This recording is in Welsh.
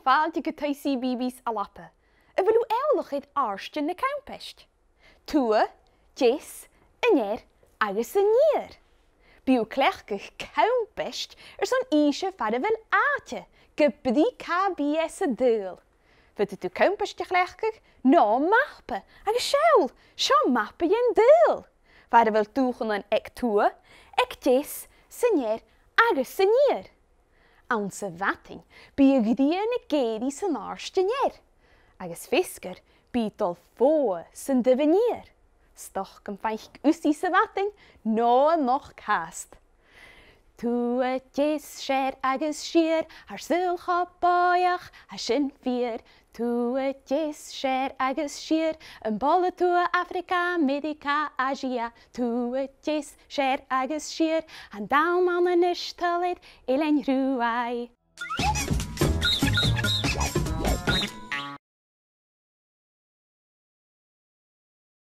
fáilte go taí CBeebies ALBA. A bhfuil eòlach iad àirdean na Combaist. Tua, dís, inéir agus iníir. Bíú cleachcach Combaist son íse fada bhfuil áte, go bdí CBeebies a dúil. Fyd tú Combaist cleachcach ná mappa agus seall, seo mappa yin dúil. Fada bhfuil dúchan an ag tua, ag dís, inéir agus iníir. An sa bhating, bí a gdíon na géirí san àirdean. Agus fiscar bí dul fóa san diviníir. Stoch gan feich úsí sa bhating, nó noch cast. Tua dís sér agus siar, ar silcha báiach a sin fiar. Tua dís sér agus siar, an bolla tua Africa, Medica, Asia. Tua dís sér agus siar, an dam an an istalid, ilein rúai.